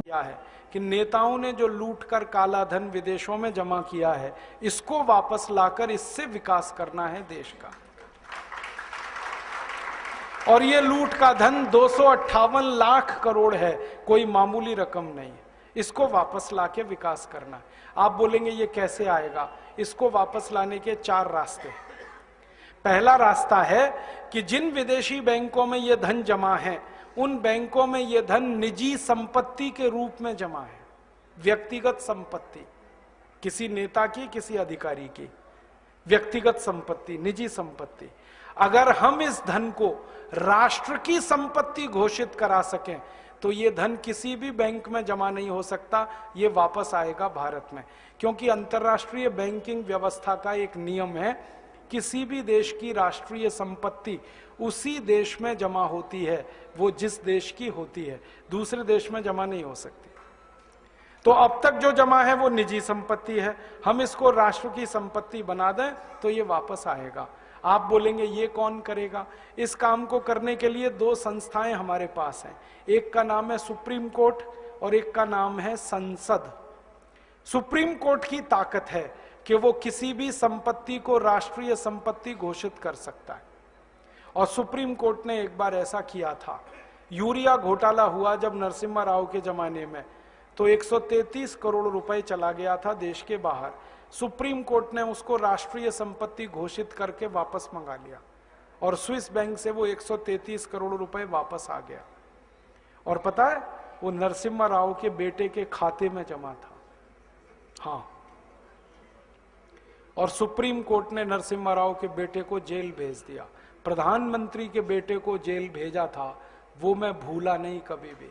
क्या है कि नेताओं ने जो लूट कर काला धन विदेशों में जमा किया है, इसको वापस लाकर इससे विकास करना है देश का। और ये लूट का धन 258 लाख करोड़ है, कोई मामूली रकम नहीं है। इसको वापस लाके विकास करना है। आप बोलेंगे ये कैसे आएगा? इसको वापस लाने के 4 रास्ते हैं। पहला रास्ता है कि जिन विदेशी बैंकों में ये धन जमा है, उन बैंकों में ये धन निजी संपत्ति के रूप में जमा है। व्यक्तिगत संपत्ति, किसी नेता की, किसी अधिकारी की व्यक्तिगत संपत्ति, निजी संपत्ति। अगर हम इस धन को राष्ट्र की संपत्ति घोषित करा सकें तो ये धन किसी भी बैंक में जमा नहीं हो सकता, ये वापस आएगा भारत में। क्योंकि अंतर्राष्ट्रीय बैंकिंग व्यवस्था का एक नियम है, किसी भी देश की राष्ट्रीय संपत्ति उसी देश में जमा होती है, वो जिस देश की होती है, दूसरे देश में जमा नहीं हो सकती। तो अब तक जो जमा है वो निजी संपत्ति है, हम इसको राष्ट्र की संपत्ति बना दें तो ये वापस आएगा। आप बोलेंगे ये कौन करेगा? इस काम को करने के लिए 2 संस्थाएं हमारे पास हैं। एक का नाम है सुप्रीम कोर्ट और एक का नाम है संसद। सुप्रीम कोर्ट की ताकत है कि वो किसी भी संपत्ति को राष्ट्रीय संपत्ति घोषित कर सकता है। और सुप्रीम कोर्ट ने एक बार ऐसा किया था। यूरिया घोटाला हुआ जब नरसिम्हा राव के जमाने में, तो 133 करोड़ रुपए चला गया था देश के बाहर। सुप्रीम कोर्ट ने उसको राष्ट्रीय संपत्ति घोषित करके वापस मंगा लिया और स्विस बैंक से वो 133 करोड़ रुपए वापस आ गया। और पता है, वो नरसिम्हा राव के बेटे के खाते में जमा था। हाँ, और सुप्रीम कोर्ट ने नरसिम्हा राव के बेटे को जेल भेज दिया। प्रधानमंत्री के बेटे को जेल भेजा था, वो मैं भूला नहीं कभी भी।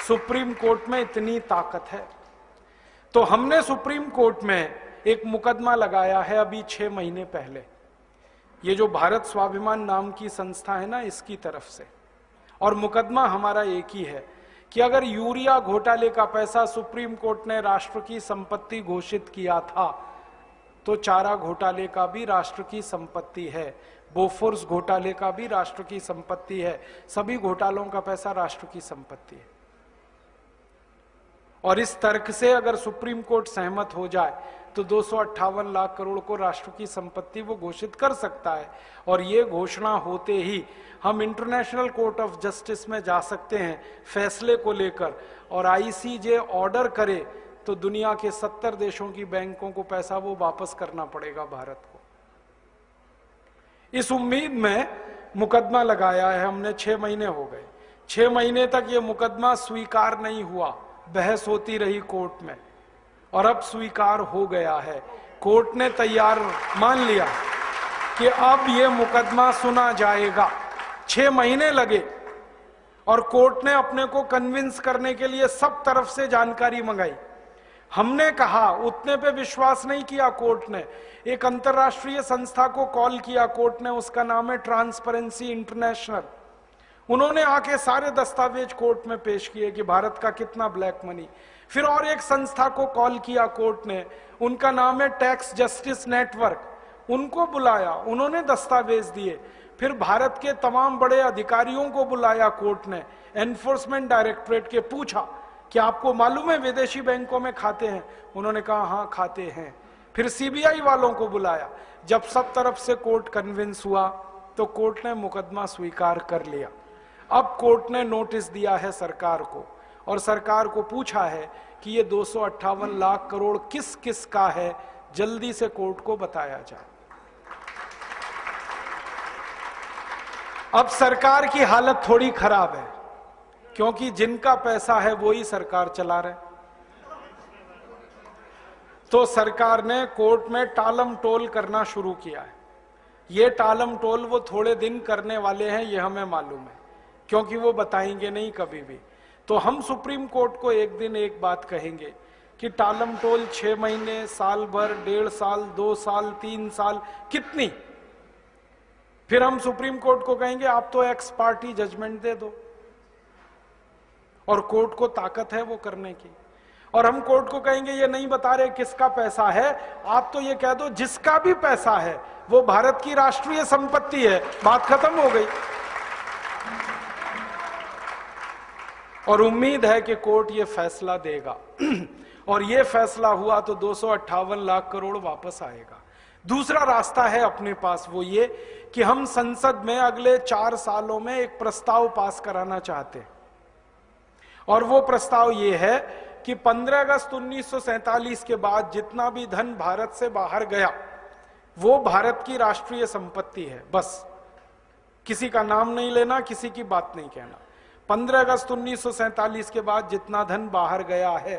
सुप्रीम कोर्ट में इतनी ताकत है। तो हमने सुप्रीम कोर्ट में एक मुकदमा लगाया है अभी 6 महीने पहले, ये जो भारत स्वाभिमान नाम की संस्था है ना, इसकी तरफ से। और मुकदमा हमारा एक ही है कि अगर यूरिया घोटाले का पैसा सुप्रीम कोर्ट ने राष्ट्र की संपत्ति घोषित किया था, तो चारा घोटाले का भी राष्ट्र की संपत्ति है, बोफोर्स घोटाले का भी राष्ट्र की संपत्ति है, सभी घोटालों का पैसा राष्ट्र की संपत्ति है। और इस तर्क से अगर सुप्रीम कोर्ट सहमत हो जाए तो 258 लाख करोड़ को राष्ट्र की संपत्ति वो घोषित कर सकता है। और ये घोषणा होते ही हम इंटरनेशनल कोर्ट ऑफ जस्टिस में जा सकते हैं फैसले को लेकर, और आईसीजे ऑर्डर करे तो दुनिया के 70 देशों की बैंकों को पैसा वो वापस करना पड़ेगा भारत को। इस उम्मीद में मुकदमा लगाया है हमने। 6 महीने हो गए। 6 महीने तक ये मुकदमा स्वीकार नहीं हुआ, बहस होती रही कोर्ट में, और अब स्वीकार हो गया है। कोर्ट ने तैयार मान लिया कि अब ये मुकदमा सुना जाएगा। 6 महीने लगे और कोर्ट ने अपने को कन्विंस करने के लिए सब तरफ से जानकारी मंगाई। हमने कहा, उतने पे विश्वास नहीं किया कोर्ट ने। एक अंतर्राष्ट्रीय संस्था को कॉल किया कोर्ट ने, उसका नाम है ट्रांसपेरेंसी इंटरनेशनल। उन्होंने आके सारे दस्तावेज कोर्ट में पेश किए कि भारत का कितना ब्लैक मनी। फिर और एक संस्था को कॉल किया कोर्ट ने, उनका नाम है टैक्स जस्टिस नेटवर्क। उनको बुलाया, उन्होंने दस्तावेज दिए। फिर भारत के तमाम बड़े अधिकारियों को बुलाया कोर्ट ने, एनफोर्समेंट डायरेक्टरेट के, पूछा कि आपको मालूम है विदेशी बैंकों में खाते हैं? उन्होंने कहा हाँ खाते हैं। फिर सीबीआई वालों को बुलाया। जब सब तरफ से कोर्ट कन्विंस हुआ तो कोर्ट ने मुकदमा स्वीकार कर लिया। अब कोर्ट ने नोटिस दिया है सरकार को, और सरकार को पूछा है कि ये 258 लाख करोड़ किस किस का है, जल्दी से कोर्ट को बताया जाए। अब सरकार की हालत थोड़ी खराब है, क्योंकि जिनका पैसा है वो ही सरकार चला रहे। तो सरकार ने कोर्ट में टालम टोल करना शुरू किया है। ये टालम टोल वो थोड़े दिन करने वाले हैं, ये हमें मालूम है, क्योंकि वो बताएंगे नहीं कभी भी। तो हम सुप्रीम कोर्ट को एक दिन एक बात कहेंगे कि टालम टोल 6 महीने, साल भर, 1.5 साल, 2 साल, 3 साल, कितनी? फिर हम सुप्रीम कोर्ट को कहेंगे आप तो एक्स पार्टी जजमेंट दे दो, और कोर्ट को ताकत है वो करने की। और हम कोर्ट को कहेंगे ये नहीं बता रहे किसका पैसा है, आप तो ये कह दो जिसका भी पैसा है वो भारत की राष्ट्रीय संपत्ति है, बात खत्म हो गई। और उम्मीद है कि कोर्ट ये फैसला देगा और ये फैसला हुआ तो 258 लाख करोड़ वापस आएगा। दूसरा रास्ता है अपने पास, वो ये कि हम संसद में अगले 4 सालों में एक प्रस्ताव पास कराना चाहते हैं, और वो प्रस्ताव ये है कि 15 अगस्त 1947 के बाद जितना भी धन भारत से बाहर गया वो भारत की राष्ट्रीय संपत्ति है, बस किसी का नाम नहीं लेना, किसी की बात नहीं कहना। 15 अगस्त 1947 के बाद जितना धन बाहर गया है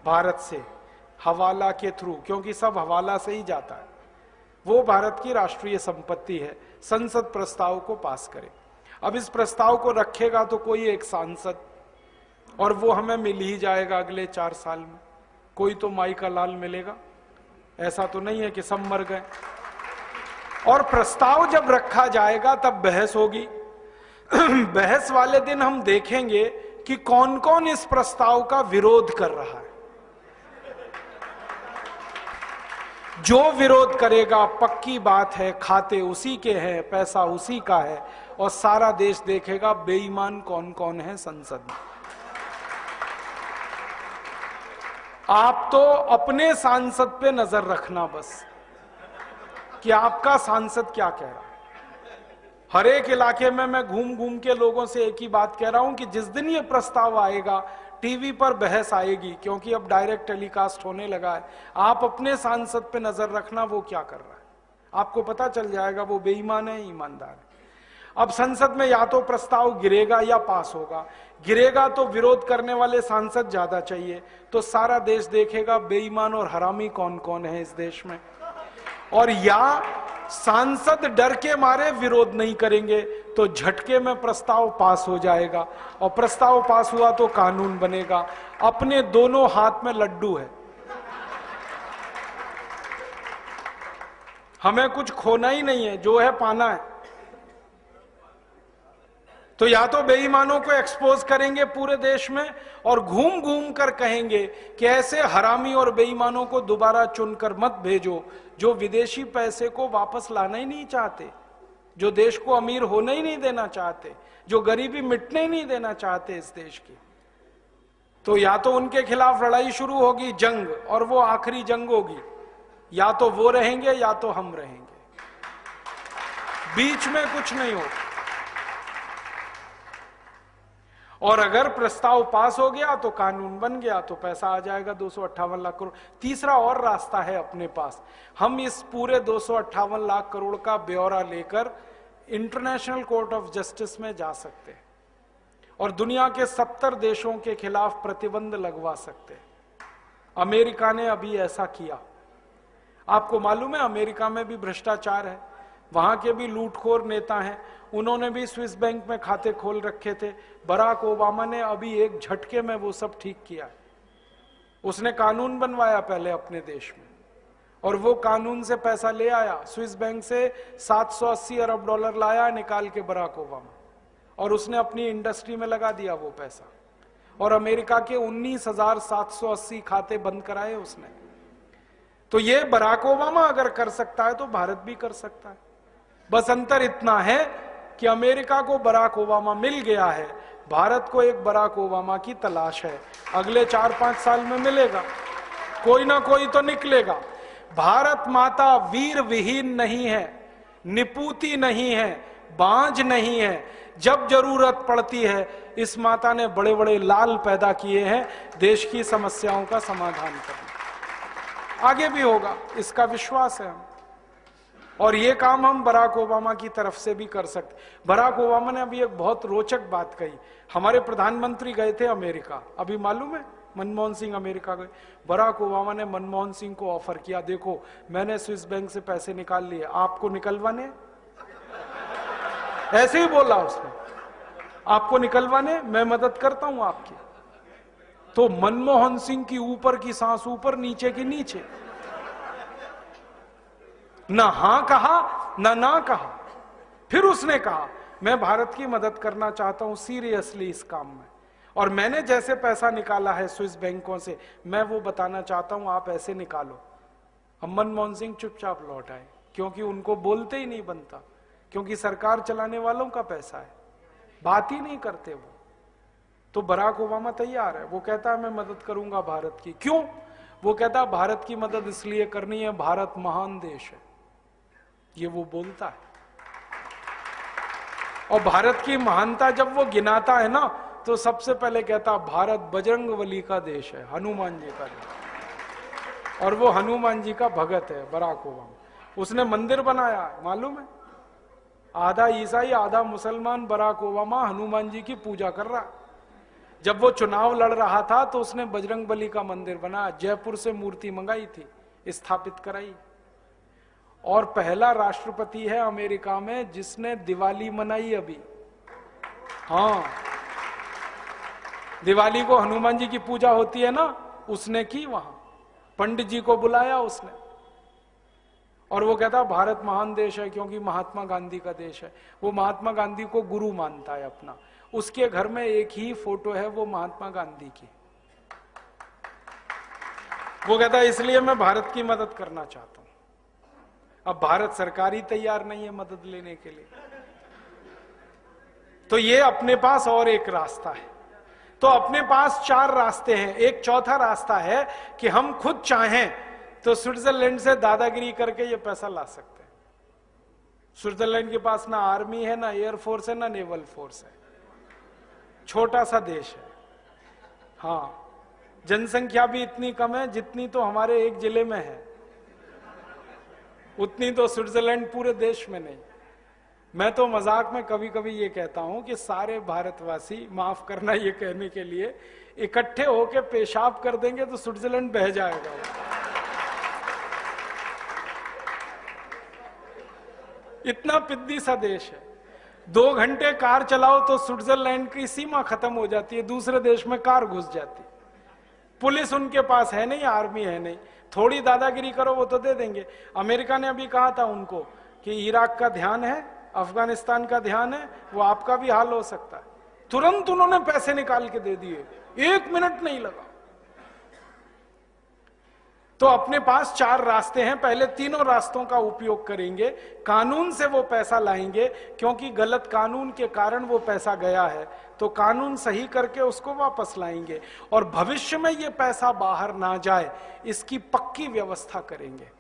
भारत से हवाला के थ्रू, क्योंकि सब हवाला से ही जाता है, वो भारत की राष्ट्रीय संपत्ति है। संसद प्रस्ताव को पास करे। अब इस प्रस्ताव को रखेगा तो कोई एक सांसद, और वो हमें मिल ही जाएगा अगले 4 साल में। कोई तो माई का लाल मिलेगा, ऐसा तो नहीं है कि सब मर गए। और प्रस्ताव जब रखा जाएगा तब बहस होगी। बहस वाले दिन हम देखेंगे कि कौन कौन इस प्रस्ताव का विरोध कर रहा है। जो विरोध करेगा पक्की बात है खाते उसी के हैं, पैसा उसी का है, और सारा देश देखेगा बेईमान कौन कौन है संसद में। आप तो अपने सांसद पे नजर रखना बस कि आपका सांसद क्या कह रहा है। हर एक इलाके में मैं घूम घूम के लोगों से एक ही बात कह रहा हूं कि जिस दिन ये प्रस्ताव आएगा टीवी पर बहस आएगी, क्योंकि अब डायरेक्ट टेलीकास्ट होने लगा है। आप अपने सांसद पे नजर रखना वो क्या कर रहा है, आपको पता चल जाएगा वो बेईमान है ईमानदार है। अब संसद में या तो प्रस्ताव गिरेगा या पास होगा। गिरेगा तो विरोध करने वाले सांसद ज्यादा चाहिए, तो सारा देश देखेगा बेईमान और हरामी कौन कौन है इस देश में। और या सांसद डर के मारे विरोध नहीं करेंगे तो झटके में प्रस्ताव पास हो जाएगा, और प्रस्ताव पास हुआ तो कानून बनेगा। अपने दोनों हाथ में लड्डू है, हमें कुछ खोना ही नहीं है, जो है पाना है। तो या तो बेईमानों को एक्सपोज करेंगे पूरे देश में और घूम घूम कर कहेंगे कि ऐसे हरामी और बेईमानों को दोबारा चुनकर मत भेजो जो विदेशी पैसे को वापस लाना ही नहीं चाहते, जो देश को अमीर होने ही नहीं देना चाहते, जो गरीबी मिटने ही नहीं देना चाहते इस देश की। तो या तो उनके खिलाफ लड़ाई शुरू होगी, जंग, और वो आखिरी जंग होगी। या तो वो रहेंगे या तो हम रहेंगे, बीच में कुछ नहीं होगा। और अगर प्रस्ताव पास हो गया तो कानून बन गया, तो पैसा आ जाएगा 258 लाख करोड़। तीसरा और रास्ता है अपने पास, हम इस पूरे 258 लाख करोड़ का ब्यौरा लेकर इंटरनेशनल कोर्ट ऑफ जस्टिस में जा सकते हैं और दुनिया के 70 देशों के खिलाफ प्रतिबंध लगवा सकते हैं। अमेरिका ने अभी ऐसा किया। आपको मालूम है अमेरिका में भी भ्रष्टाचार है, वहां के भी लूटखोर नेता हैं, उन्होंने भी स्विस बैंक में खाते खोल रखे थे। बराक ओबामा ने अभी एक झटके में वो सब ठीक किया। उसने कानून बनवाया पहले अपने देश में, और वो कानून से पैसा ले आया। स्विस बैंक से 780 अरब डॉलर लाया निकाल के बराक ओबामा, और उसने अपनी इंडस्ट्री में लगा दिया वो पैसा। और अमेरिका के 19,780 खाते बंद कराए उसने। तो ये बराक ओबामा अगर कर सकता है तो भारत भी कर सकता है। बस अंतर इतना है कि अमेरिका को बराक ओबामा मिल गया है, भारत को एक बराक ओबामा की तलाश है। अगले 4-5 साल में मिलेगा, कोई ना कोई तो निकलेगा। भारत माता वीर विहीन नहीं है, निपूती नहीं है, बांझ नहीं है। जब जरूरत पड़ती है इस माता ने बड़े बड़े लाल पैदा किए हैं देश की समस्याओं का समाधान करने। आगे भी होगा, इसका विश्वास है हम। और ये काम हम बराक ओबामा की तरफ से भी कर सकते। बराक ओबामा ने अभी एक बहुत रोचक बात कही। हमारे प्रधानमंत्री गए थे अमेरिका, अभी मालूम है मनमोहन सिंह अमेरिका गए। बराक ओबामा ने मनमोहन सिंह को ऑफर किया, देखो मैंने स्विस बैंक से पैसे निकाल लिए, आपको निकलवाने? ऐसे ही बोला उसने, आपको निकलवाने, मैं मदद करता हूं आपकी। तो मनमोहन सिंह की ऊपर की सांस ऊपर, नीचे की नीचे, ना हां कहा ना कहा। फिर उसने कहा मैं भारत की मदद करना चाहता हूं सीरियसली इस काम में, और मैंने जैसे पैसा निकाला है स्विस बैंकों से, मैं वो बताना चाहता हूं, आप ऐसे निकालो। अब मनमोहन सिंह चुपचाप लौट आए, क्योंकि उनको बोलते ही नहीं बनता, क्योंकि सरकार चलाने वालों का पैसा है, बात ही नहीं करते वो। तो बराक ओबामा तैयार है, वो कहता है मैं मदद करूंगा भारत की। क्यों? वो कहता है भारत की मदद इसलिए करनी है, भारत महान देश है, ये वो बोलता है। और भारत की महानता जब वो गिनाता है ना, तो सबसे पहले कहता भारत बजरंगबली का देश है, हनुमान जी का देश। और वो हनुमान जी का भगत है बराक ओबामा। उसने मंदिर बनाया, मालूम है, आधा ईसाई आधा मुसलमान बराक ओबामा हनुमान जी की पूजा कर रहा। जब वो चुनाव लड़ रहा था तो उसने बजरंगबली का मंदिर बनाया, जयपुर से मूर्ति मंगाई थी, स्थापित कराई। और पहला राष्ट्रपति है अमेरिका में जिसने दिवाली मनाई अभी। हाँ, दिवाली को हनुमान जी की पूजा होती है ना, उसने की वहां, पंडित जी को बुलाया उसने। और वो कहता भारत महान देश है क्योंकि महात्मा गांधी का देश है। वो महात्मा गांधी को गुरु मानता है अपना। उसके घर में एक ही फोटो है, वो महात्मा गांधी की। वो कहता है इसलिए मैं भारत की मदद करना चाहता हूं। अब भारत सरकार ही तैयार नहीं है मदद लेने के लिए। तो ये अपने पास और एक रास्ता है। तो अपने पास 4 रास्ते हैं। एक चौथा रास्ता है कि हम खुद चाहें तो स्विट्जरलैंड से दादागिरी करके ये पैसा ला सकते हैं। स्विट्जरलैंड के पास ना आर्मी है, ना एयरफोर्स है, ना नेवल फोर्स है, छोटा सा देश है। हाँ, जनसंख्या भी इतनी कम है जितनी तो हमारे एक जिले में है, उतनी तो स्विट्जरलैंड पूरे देश में नहीं। मैं तो मजाक में कभी कभी ये कहता हूं कि सारे भारतवासी, माफ करना ये कहने के लिए, इकट्ठे होकर पेशाब कर देंगे तो स्विट्जरलैंड बह जाएगा। इतना पिद्दी सा देश है। 2 घंटे कार चलाओ तो स्विट्जरलैंड की सीमा खत्म हो जाती है, दूसरे देश में कार घुस जाती है। पुलिस उनके पास है नहीं, आर्मी है नहीं, थोड़ी दादागिरी करो वो तो दे देंगे। अमेरिका ने अभी कहा था उनको कि इराक का ध्यान है, अफगानिस्तान का ध्यान है, वो आपका भी हाल हो सकता है। तुरंत उन्होंने पैसे निकाल के दे दिए, 1 मिनट नहीं लगा। तो अपने पास 4 रास्ते हैं। पहले तीनों रास्तों का उपयोग करेंगे। कानून से वो पैसा लाएंगे, क्योंकि गलत कानून के कारण वो पैसा गया है, तो कानून सही करके उसको वापस लाएंगे। और भविष्य में ये पैसा बाहर ना जाए, इसकी पक्की व्यवस्था करेंगे।